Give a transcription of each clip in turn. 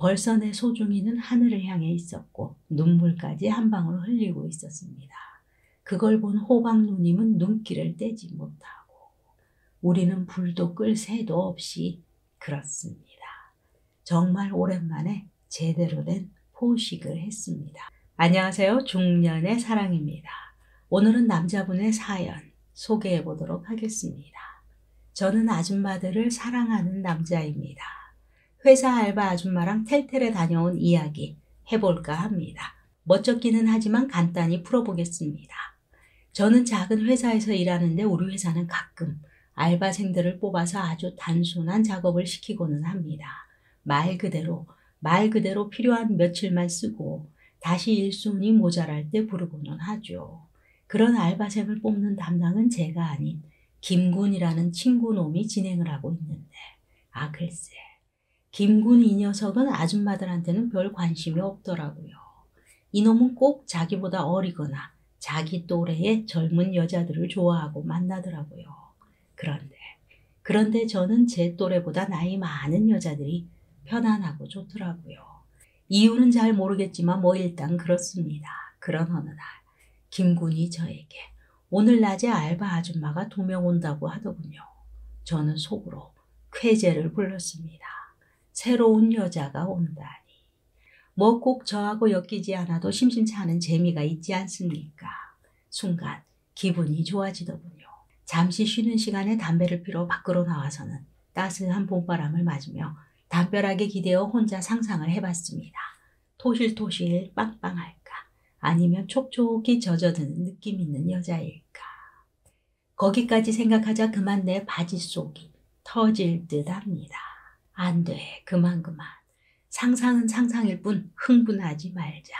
벌써 내 소중이는 하늘을 향해 있었고 눈물까지 한 방울 흘리고 있었습니다. 그걸 본 호박 누님은 눈길을 떼지 못하고 우리는 불도 끌 새도 없이 그렇습니다. 정말 오랜만에 제대로 된 포식을 했습니다. 안녕하세요. 중년의 사랑입니다. 오늘은 남자분의 사연 소개해 보도록 하겠습니다. 저는 아줌마들을 사랑하는 남자입니다. 회사 알바 아줌마랑 텔텔에 다녀온 이야기 해볼까 합니다. 멋쩍기는 하지만 간단히 풀어보겠습니다. 저는 작은 회사에서 일하는데 우리 회사는 가끔 알바생들을 뽑아서 아주 단순한 작업을 시키고는 합니다. 말 그대로 필요한 며칠만 쓰고 다시 일손이 모자랄 때 부르고는 하죠. 그런 알바생을 뽑는 담당은 제가 아닌 김군이라는 친구놈이 진행을 하고 있는데 글쎄 김군 이 녀석은 아줌마들한테는 별 관심이 없더라고요. 이놈은 꼭 자기보다 어리거나 자기 또래의 젊은 여자들을 좋아하고 만나더라고요. 그런데 저는 제 또래보다 나이 많은 여자들이 편안하고 좋더라고요. 이유는 잘 모르겠지만 일단 그렇습니다. 그런 어느 날 김군이 저에게 오늘 낮에 알바 아줌마가 2명 온다고 하더군요. 저는 속으로 쾌재를 불렀습니다. 새로운 여자가 온다니. 꼭 저하고 엮이지 않아도 심심치 않은 재미가 있지 않습니까? 순간 기분이 좋아지더군요. 잠시 쉬는 시간에 담배를 피러 밖으로 나와서는 따스한 봄바람을 맞으며 담벼락에 기대어 혼자 상상을 해봤습니다. 토실토실 빵빵할까? 아니면 촉촉히 젖어드는 느낌 있는 여자일까? 거기까지 생각하자 그만 내 바지 속이 터질 듯 합니다. 안 돼, 그만. 상상은 상상일 뿐 흥분하지 말자.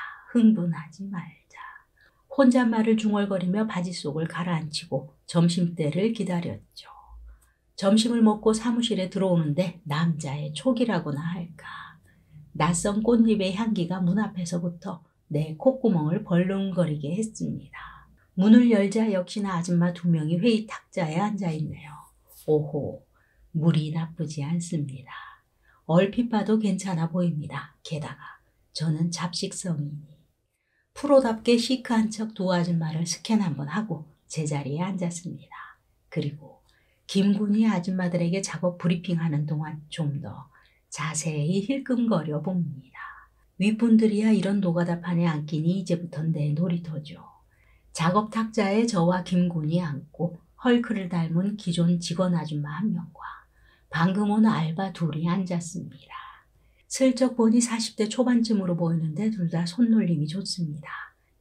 혼잣말을 중얼거리며 바지 속을 가라앉히고 점심때를 기다렸죠. 점심을 먹고 사무실에 들어오는데 남자의 촉이라고나 할까. 낯선 꽃잎의 향기가 문 앞에서부터 내 콧구멍을 벌렁거리게 했습니다. 문을 열자 역시나 아줌마 2명이 회의 탁자에 앉아있네요. 오호, 물이 나쁘지 않습니다. 얼핏 봐도 괜찮아 보입니다. 게다가 저는 잡식성이니. 프로답게 시크한 척 2 아줌마를 스캔 한번 하고 제자리에 앉았습니다. 그리고 김군이 아줌마들에게 작업 브리핑하는 동안 좀 더 자세히 힐끔거려 봅니다. 윗분들이야 이런 노가다판에 앉기니 이제부턴 내 놀이터죠. 작업 탁자에 저와 김군이 앉고 헐크를 닮은 기존 직원 아줌마 1명과 방금 온 알바 2이 앉았습니다. 슬쩍 보니 40대 초반쯤으로 보이는데 둘 다 손놀림이 좋습니다.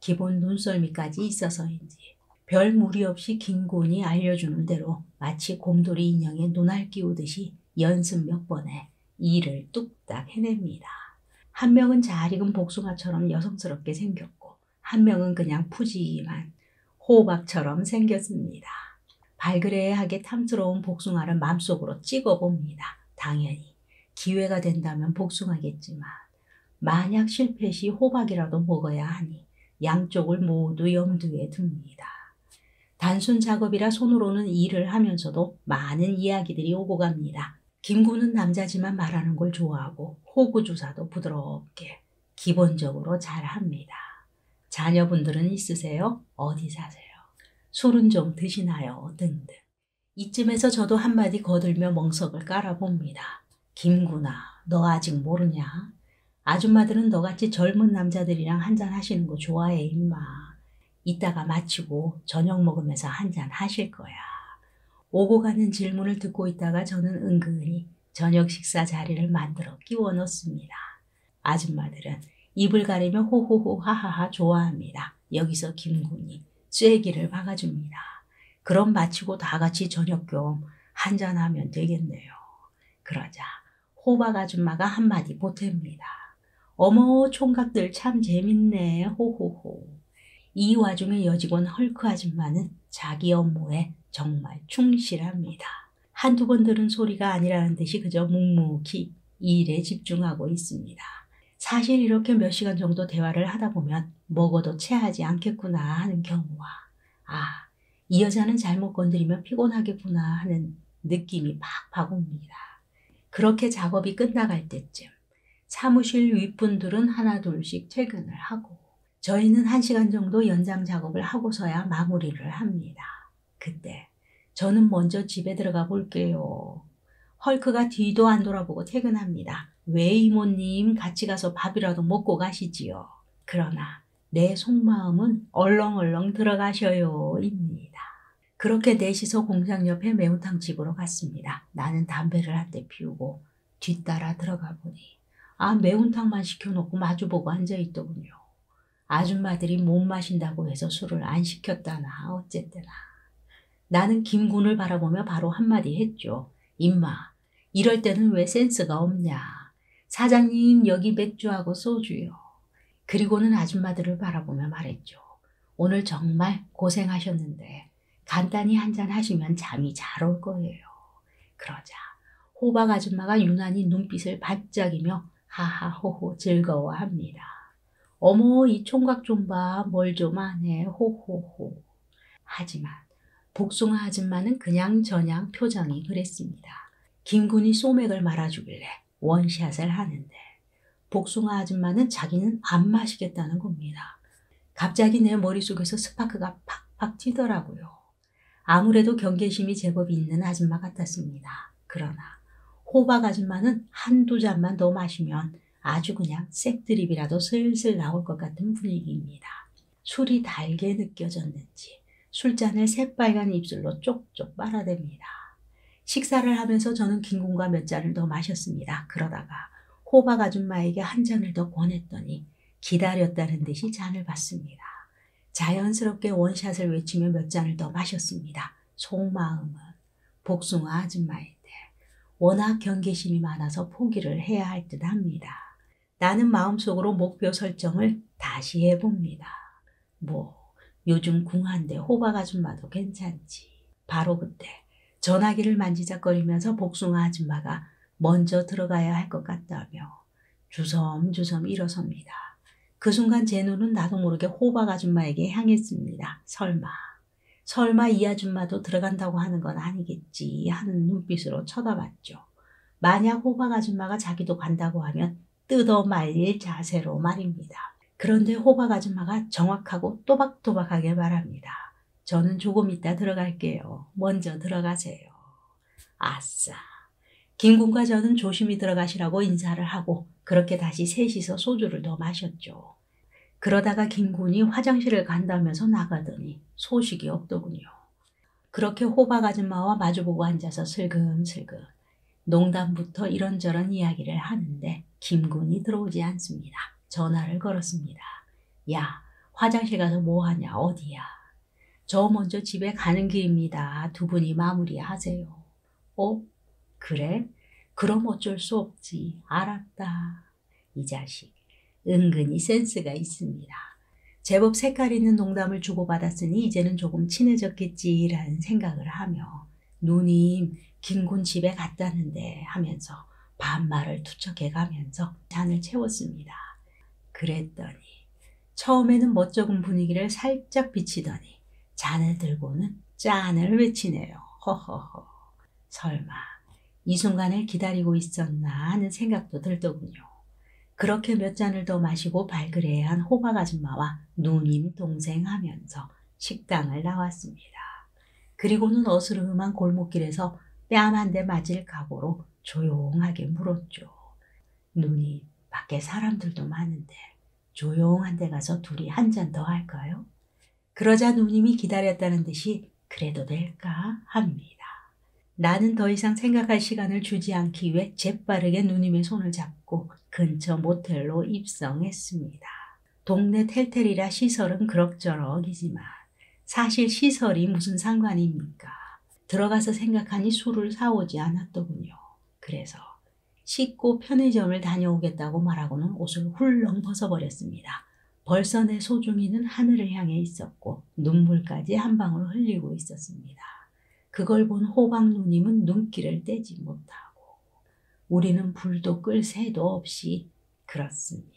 기본 눈썰미까지 있어서인지 별 무리 없이 김군이 알려주는 대로 마치 곰돌이 인형에 눈알 끼우듯이 연습 몇 번에 일을 뚝딱 해냅니다. 1명은 잘 익은 복숭아처럼 여성스럽게 생겼고 1명은 그냥 푸짐한 호박처럼 생겼습니다. 발그레하게 탐스러운 복숭아를 맘속으로 찍어봅니다. 당연히 기회가 된다면 복숭아겠지만 만약 실패 시 호박이라도 먹어야 하니 양쪽을 모두 염두에 둡니다. 단순 작업이라 손으로는 일을 하면서도 많은 이야기들이 오고 갑니다. 김군은 남자지만 말하는 걸 좋아하고 호구주사도 부드럽게 기본적으로 잘합니다. 자녀분들은 있으세요? 어디 사세요? 술은 좀 드시나요? 등등. 이쯤에서 저도 한마디 거들며 멍석을 깔아봅니다. 김군아, 너 아직 모르냐? 아줌마들은 너같이 젊은 남자들이랑 한잔 하시는 거 좋아해 임마. 이따가 마치고 저녁 먹으면서 한잔 하실 거야. 오고 가는 질문을 듣고 있다가 저는 은근히 저녁 식사 자리를 만들어 끼워 넣습니다. 아줌마들은 입을 가리며 호호호 하하하 좋아합니다. 여기서 김군이 쐐기를 박아줍니다. 그럼 마치고 다 같이 저녁 겸 한잔하면 되겠네요. 그러자 호박 아줌마가 한마디 보탭니다. 어머 총각들 참 재밌네 호호호. 이 와중에 여직원 헐크 아줌마는 자기 업무에 정말 충실합니다. 1~2번 들은 소리가 아니라는 듯이 그저 묵묵히 일에 집중하고 있습니다. 사실 이렇게 몇 시간 정도 대화를 하다 보면 먹어도 체하지 않겠구나 하는 경우와 이 여자는 잘못 건드리면 피곤하겠구나 하는 느낌이 팍팍 옵니다. 그렇게 작업이 끝나갈 때쯤 사무실 윗분들은 하나둘씩 퇴근을 하고 저희는 1시간 정도 연장 작업을 하고서야 마무리를 합니다. 그때 저는 먼저 집에 들어가 볼게요. 헐크가 뒤도 안 돌아보고 퇴근합니다. 왜 이모님 같이 가서 밥이라도 먹고 가시지요. 그러나 내 속마음은 얼렁얼렁 들어가셔요 입니다. 그렇게 넷이서 공장 옆에 매운탕 집으로 갔습니다. 나는 담배를 한 대 피우고 뒤따라 들어가 보니 매운탕만 시켜놓고 마주보고 앉아있더군요. 아줌마들이 못 마신다고 해서 술을 안 시켰다나 어쨌거나. 나는 김군을 바라보며 바로 한마디 했죠. 임마, 이럴 때는 왜 센스가 없냐. 사장님 여기 맥주하고 소주요. 그리고는 아줌마들을 바라보며 말했죠. 오늘 정말 고생하셨는데 간단히 한잔 하시면 잠이 잘 올 거예요. 그러자 호박 아줌마가 유난히 눈빛을 반짝이며 하하호호 즐거워합니다. 어머 이 총각 좀 봐, 뭘 좀 하네, 호호호. 하지만 복숭아 아줌마는 그냥저냥 표정이 그랬습니다. 김군이 소맥을 말아주길래 원샷을 하는데 복숭아 아줌마는 자기는 안 마시겠다는 겁니다. 갑자기 내 머릿속에서 스파크가 팍팍 튀더라고요. 아무래도 경계심이 제법 있는 아줌마 같았습니다. 그러나 호박 아줌마는 한두 잔만 더 마시면 아주 그냥 색드립이라도 슬슬 나올 것 같은 분위기입니다. 술이 달게 느껴졌는지 술잔을 새빨간 입술로 쪽쪽 빨아댑니다. 식사를 하면서 저는 김군과 몇 잔을 더 마셨습니다. 그러다가 호박 아줌마에게 한 잔을 더 권했더니 기다렸다는 듯이 잔을 받습니다. 자연스럽게 원샷을 외치며 몇 잔을 더 마셨습니다. 속마음은 복숭아 아줌마인데 워낙 경계심이 많아서 포기를 해야 할 듯 합니다. 나는 마음속으로 목표 설정을 다시 해봅니다. 요즘 궁한데 호박 아줌마도 괜찮지. 바로 그때 전화기를 만지작거리면서 복숭아 아줌마가 먼저 들어가야 할 것 같다며 주섬주섬 일어섭니다. 그 순간 제 눈은 나도 모르게 호박 아줌마에게 향했습니다. 설마 이 아줌마도 들어간다고 하는 건 아니겠지 하는 눈빛으로 쳐다봤죠. 만약 호박 아줌마가 자기도 간다고 하면 뜯어 말릴 자세로 말입니다. 그런데 호박 아줌마가 정확하고 또박또박하게 말합니다. 저는 조금 이따 들어갈게요. 먼저 들어가세요. 아싸. 김군과 저는 조심히 들어가시라고 인사를 하고 그렇게 다시 셋이서 소주를 더 마셨죠. 그러다가 김군이 화장실을 간다면서 나가더니 소식이 없더군요. 그렇게 호박 아줌마와 마주보고 앉아서 슬금슬금 농담부터 이런저런 이야기를 하는데 김군이 들어오지 않습니다. 전화를 걸었습니다. 야, 화장실 가서 뭐하냐, 어디야? 저 먼저 집에 가는 길입니다. 두 분이 마무리하세요. 그래? 그럼 어쩔 수 없지. 알았다. 이 자식 은근히 센스가 있습니다. 제법 색깔 있는 농담을 주고받았으니 이제는 조금 친해졌겠지라는 생각을 하며 누님 김군 집에 갔다는데 하면서 반말을 투척해가면서 잔을 채웠습니다. 그랬더니 처음에는 멋쩍은 분위기를 살짝 비치더니 잔을 들고는 짠을 외치네요. 허허허. 설마 이 순간을 기다리고 있었나 하는 생각도 들더군요. 그렇게 몇 잔을 더 마시고 발그레한 호박 아줌마와 누님 동생 하면서 식당을 나왔습니다. 그리고는 어스름한 골목길에서 뺨 한 대 맞을 각오로 조용하게 물었죠. 누님, 밖에 사람들도 많은데 조용한 데 가서 둘이 한 잔 더 할까요? 그러자 누님이 기다렸다는 듯이 그래도 될까 합니다. 나는 더 이상 생각할 시간을 주지 않기 위해 재빠르게 누님의 손을 잡고 근처 모텔로 입성했습니다. 동네 텔텔이라 시설은 그럭저럭이지만 사실 시설이 무슨 상관입니까? 들어가서 생각하니 술을 사오지 않았더군요. 그래서 씻고 편의점을 다녀오겠다고 말하고는 옷을 훌렁 벗어버렸습니다. 벌써 내 소중이는 하늘을 향해 있었고 눈물까지 한 방울 흘리고 있었습니다. 그걸 본 호박 누님은 눈길을 떼지 못하고 우리는 불도 끌 새도 없이 그렇습니다.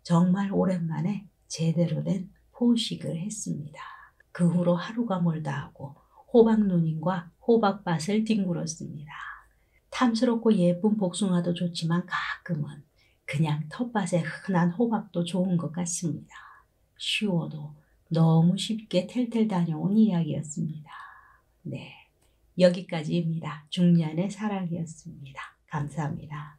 정말 오랜만에 제대로 된 포식을 했습니다. 그 후로 하루가 멀다 하고 호박 누님과 호박밭을 뒹굴었습니다. 탐스럽고 예쁜 복숭아도 좋지만 가끔은 그냥 텃밭에 흔한 호박도 좋은 것 같습니다. 쉬워도 너무 쉽게 텔텔 다녀온 이야기였습니다. 네, 여기까지입니다. 중년의 사랑이었습니다. 감사합니다.